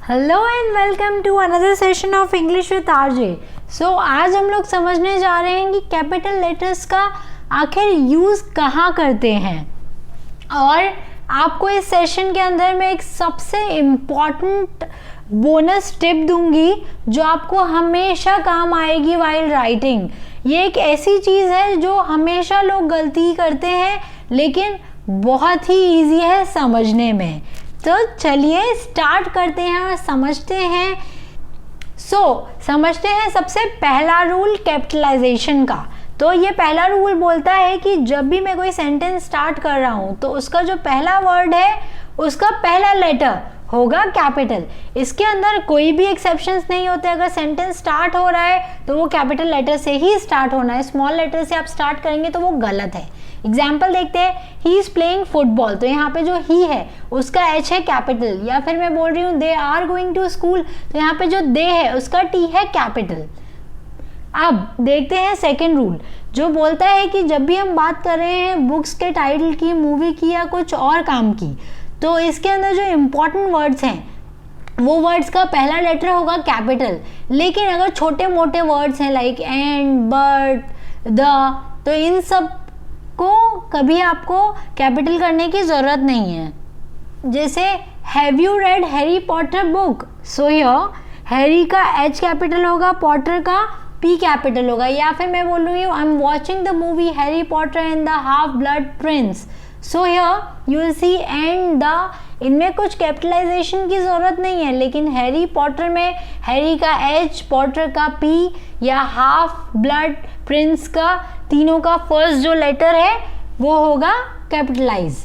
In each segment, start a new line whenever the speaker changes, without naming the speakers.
Hello and welcome to another session of English with RJ. So आज हम लोग समझने जा रहे हैं कि कैपिटल लेटर्स का आखिर यूज़ कहाँ करते हैं। और आपको इस सेशन के अंदर मैं एक सबसे इम्पॉर्टेंट बोनस टिप दूंगी जो आपको हमेशा काम आएगी वाइल राइटिंग। ये एक ऐसी चीज़ है जो हमेशा लोग गलती करते हैं लेकिन बहुत ही ईजी है समझने में। तो चलिए स्टार्ट करते हैं और समझते हैं। समझते हैं सबसे पहला रूल कैपिटलाइजेशन का। तो ये पहला रूल बोलता है कि जब भी मैं कोई सेंटेंस स्टार्ट कर रहा हूँ तो उसका जो पहला वर्ड है उसका पहला लेटर होगा कैपिटल। इसके अंदर कोई भी एक्सेप्शंस नहीं होते। अगर सेंटेंस स्टार्ट हो रहा है तो वो कैपिटल लेटर से ही स्टार्ट होना है। स्मॉल लेटर से आप स्टार्ट करेंगे तो वो गलत है। एग्जाम्पल देखते हैं, ही इज प्लेइंग फुटबॉल, तो यहाँ पे जो ही है उसका एच है कैपिटल। या फिर मैं बोल रही हूँ they are going to school, तो यहाँ पे जो दे है उसका टी है कैपिटल। अब देखते हैं सेकेंड रूल जो बोलता है कि जब भी हम बात कर रहे हैं बुक्स के टाइटल की, मूवी की या कुछ और काम की, तो इसके अंदर जो इम्पोर्टेंट वर्ड्स हैं वो वर्ड्स का पहला लेटर होगा कैपिटल। लेकिन अगर छोटे मोटे वर्ड्स हैं लाइक एंड, बट, द, तो इन सब को कभी आपको कैपिटल करने की ज़रूरत नहीं है। जैसे have you read Harry Potter book, so here Harry का एच कैपिटल होगा, पॉटर का पी कैपिटल होगा। या फिर मैं बोल रही हूँ I am watching the movie Harry Potter and the half blood Prince, so here you will see and the, इनमें कुछ कैपिटलाइजेशन की ज़रूरत नहीं है। लेकिन हैरी पॉटर में हैरी का एच, पॉटर का पी या हाफ ब्लड प्रिंस का, तीनों का फर्स्ट जो लेटर है वो होगा कैपिटलाइज।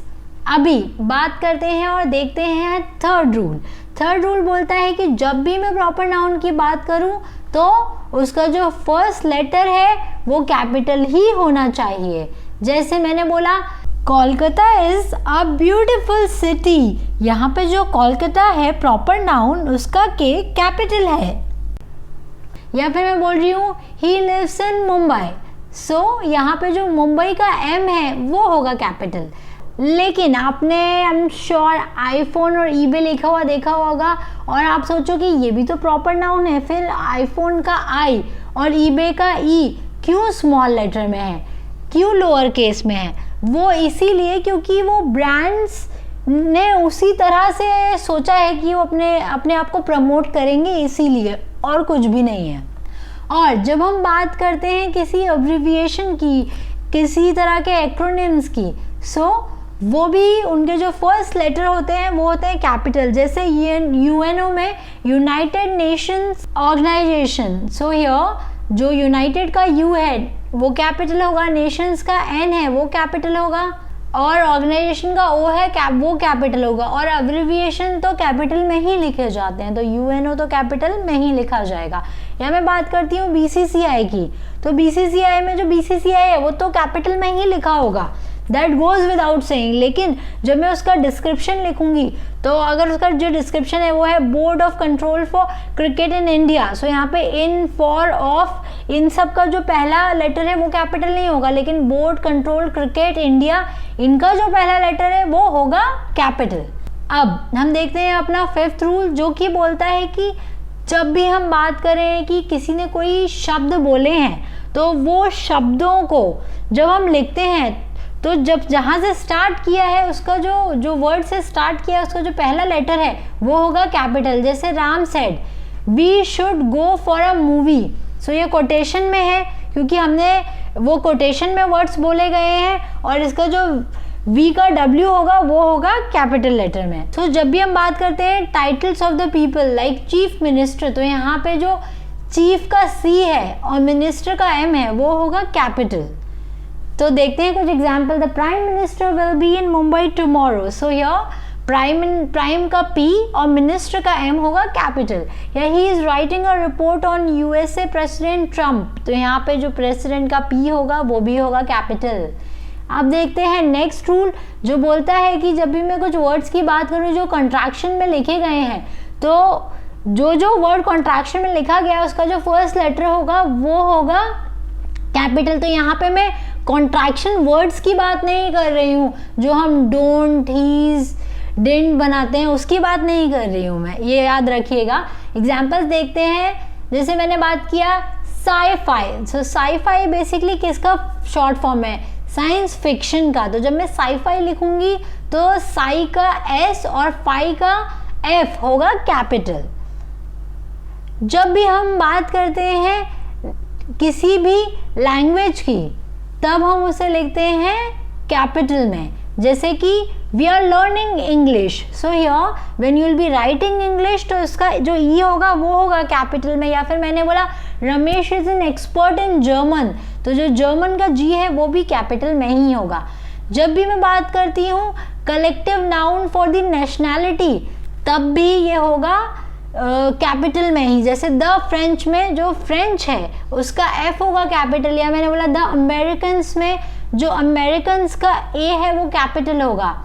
अभी बात करते हैं और देखते हैं थर्ड रूल। थर्ड रूल बोलता है कि जब भी मैं प्रॉपर नाउन की बात करूं तो उसका जो फर्स्ट लेटर है वो कैपिटल ही होना चाहिए। जैसे मैंने बोला Kolkata is a beautiful city, यहाँ पे जो कोलकाता है प्रॉपर नाउन उसका के कैपिटल है। या फिर मैं बोल रही हूँ ही लिव्स इन मुंबई, सो यहाँ पे जो मुंबई का एम है वो होगा कैपिटल। लेकिन आपने आई एम श्योर आईफोन और ईबे लिखा हुआ देखा होगा और आप सोचो कि ये भी तो प्रॉपर नाउन है, फिर आईफोन का आई और ईबे का ई क्यों स्मॉल लेटर में है, क्यों लोअर केस में है? वो इसीलिए क्योंकि वो ब्रांड्स ने उसी तरह से सोचा है कि वो अपने आप को प्रमोट करेंगे, इसीलिए, और कुछ भी नहीं है। और जब हम बात करते हैं किसी अब्रिविएशन की, किसी तरह के एक्रोनिम्स की, वो भी उनके जो फर्स्ट लेटर होते हैं वो होते हैं कैपिटल। जैसे यूएनओ में United Nations Organization, so here जो यूनाइटेड का यू है वो कैपिटल होगा, नेशंस का एन है वो कैपिटल होगा और ऑर्गेनाइजेशन का ओ है वो कैपिटल होगा। और अब्रिविएशन तो कैपिटल में ही लिखे जाते हैं, तो यूएनओ तो कैपिटल में ही लिखा जाएगा। या मैं बात करती हूँ बीसीसीआई की, तो बीसीसीआई में जो बीसीसीआई है वो तो कैपिटल में ही लिखा होगा, दैट गोज विदाउट सेइंग। लेकिन जब मैं उसका डिस्क्रिप्शन लिखूंगी तो अगर उसका जो डिस्क्रिप्शन है वो है board of control for cricket in India, so यहाँ पे इन, फॉर, ऑफ, इन सब का जो पहला लेटर है वो कैपिटल नहीं होगा। लेकिन बोर्ड कंट्रोल क्रिकेट इंडिया, इनका जो पहला लेटर है वो होगा कैपिटल। अब हम देखते हैं अपना फिफ्थ रूल जो कि बोलता है कि जब भी हम बात करें कि किसी ने कोई शब्द बोले हैं तो वो शब्दों को जब हम लिखते हैं तो जब जहाँ से स्टार्ट किया है उसका जो वर्ड से स्टार्ट किया है उसका जो पहला लेटर है वो होगा कैपिटल। जैसे Ram said we should go for a movie, so ये कोटेशन में है क्योंकि हमने वो कोटेशन में वर्ड्स बोले गए हैं और इसका जो वी का डब्ल्यू होगा वो होगा कैपिटल लेटर में। तो जब भी हम बात करते हैं titles of the people like chief minister, तो यहाँ पे जो चीफ का सी है और मिनिस्टर का एम है वो होगा कैपिटल। तो देखते हैं कुछ example. The prime minister will be in Mumbai tomorrow, so here prime का पी और मिनिस्टर का एम होगा कैपिटल। या he is writing a report on USA president Trump, तो यहाँ पे जो प्रेसिडेंट का पी होगा वो भी होगा कैपिटल। अब देखते हैं नेक्स्ट रूल जो बोलता है कि जब भी मैं कुछ वर्ड्स की बात करूँ जो कॉन्ट्रैक्शन में लिखे गए हैं तो जो वर्ड कॉन्ट्रैक्शन में लिखा गया उसका जो फर्स्ट लेटर होगा वो होगा कैपिटल। तो यहाँ पे मैं कॉन्ट्रैक्शन वर्ड्स की बात नहीं कर रही हूँ जो हम डोंट, हीज, डिडंट बनाते हैं उसकी बात नहीं कर रही हूँ मैं, ये याद रखिएगा। एग्जाम्पल्स देखते हैं, जैसे मैंने बात किया साई-फाई। सो साई-फाई बेसिकली किसका शॉर्ट फॉर्म है? साइंस फिक्शन का। तो जब मैं साई-फाई लिखूंगी तो साई का एस और फाई का एफ होगा कैपिटल। जब भी हम बात करते हैं किसी भी लैंग्वेज की तब हम उसे लिखते हैं कैपिटल में, जैसे कि we are learning English, so here when you will be writing English तो इसका जो ई होगा वो होगा कैपिटल में। या फिर मैंने बोला Ramesh is an expert in German, तो जो जर्मन का जी है वो भी कैपिटल में ही होगा। जब भी मैं बात करती हूँ collective noun for the nationality तब भी ये होगा कैपिटल में ही, जैसे द फ्रेंच में जो फ्रेंच है उसका एफ होगा कैपिटल, या मैंने बोला द अमेरिकन्स में जो अमेरिकन्स का ए है वो कैपिटल होगा।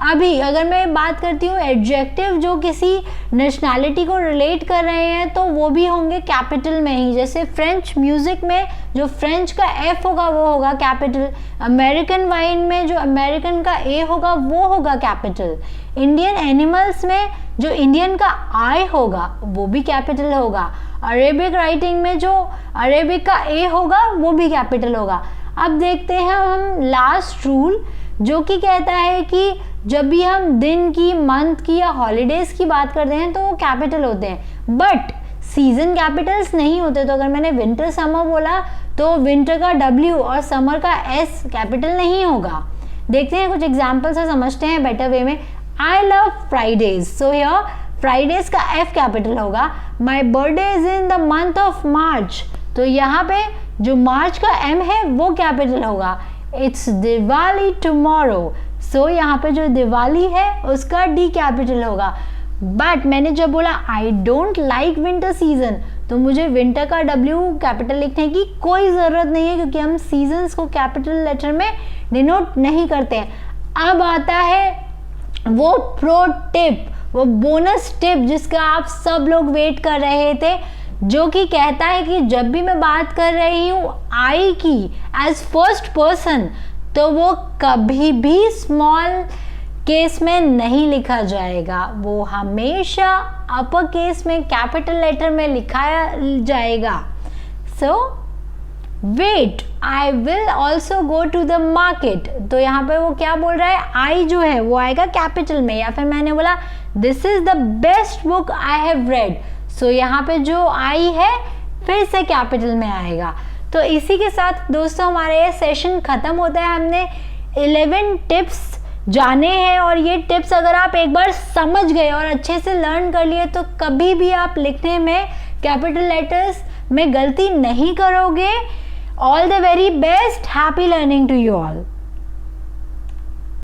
अभी अगर मैं बात करती हूँ एडजेक्टिव जो किसी नेशनैलिटी को रिलेट कर रहे हैं तो वो भी होंगे कैपिटल में ही, जैसे फ्रेंच म्यूजिक में जो फ्रेंच का एफ होगा वो होगा कैपिटल, अमेरिकन वाइन में जो अमेरिकन का ए होगा वो होगा कैपिटल, इंडियन एनिमल्स में जो इंडियन का आई होगा वो भी कैपिटल होगा, अरेबिक राइटिंग में जो अरेबिक का ए होगा वो भी कैपिटल होगा। अब देखते हैं हम लास्ट रूल जो कि कहता है कि जब भी हम दिन की, मंथ की या हॉलीडेज की बात करते हैं तो वो कैपिटल होते हैं, बट सीजन कैपिटल्स नहीं होते। तो अगर मैंने विंटर समर बोला तो विंटर का डब्ल्यू और समर का एस कैपिटल नहीं होगा। देखते हैं कुछ एग्जाम्पल से समझते हैं बेटर वे में। I love Fridays, so here Fridays का एफ कैपिटल होगा। My birthday is in the month of March, तो यहाँ पे जो मार्च का एम है वो कैपिटल होगा। इट्स दिवाली टुमारो, सो यहाँ पे जो दिवाली है उसका डी कैपिटल होगा। बट मैंने जब बोला I don't like winter season तो मुझे विंटर का डब्ल्यू कैपिटल लिखने की कोई ज़रूरत नहीं है क्योंकि हम सीजन्स को कैपिटल लेटर में डिनोट नहीं करते हैं। अब आता है वो प्रो टिप, वो बोनस टिप जिसका आप सब लोग वेट कर रहे थे, जो कि कहता है कि जब भी मैं बात कर रही हूँ आई की एज फर्स्ट पर्सन तो वो कभी भी स्मॉल केस में नहीं लिखा जाएगा, वो हमेशा अपर केस में कैपिटल लेटर में लिखाया जाएगा। So wait I will also go to the market, तो यहाँ पे वो क्या बोल रहा है, आई जो है वो आएगा कैपिटल में। या फिर मैंने बोला this is the best book I have read, so यहाँ पे जो आई है फिर से कैपिटल में आएगा। तो इसी के साथ दोस्तों हमारा ये सेशन ख़त्म होता है। हमने 11 टिप्स जाने हैं और ये टिप्स अगर आप एक बार समझ गए और अच्छे से लर्न कर लिए तो कभी भी आप लिखने में कैपिटल लेटर्स में गलती नहीं करोगे। All the very best, happy learning to you all.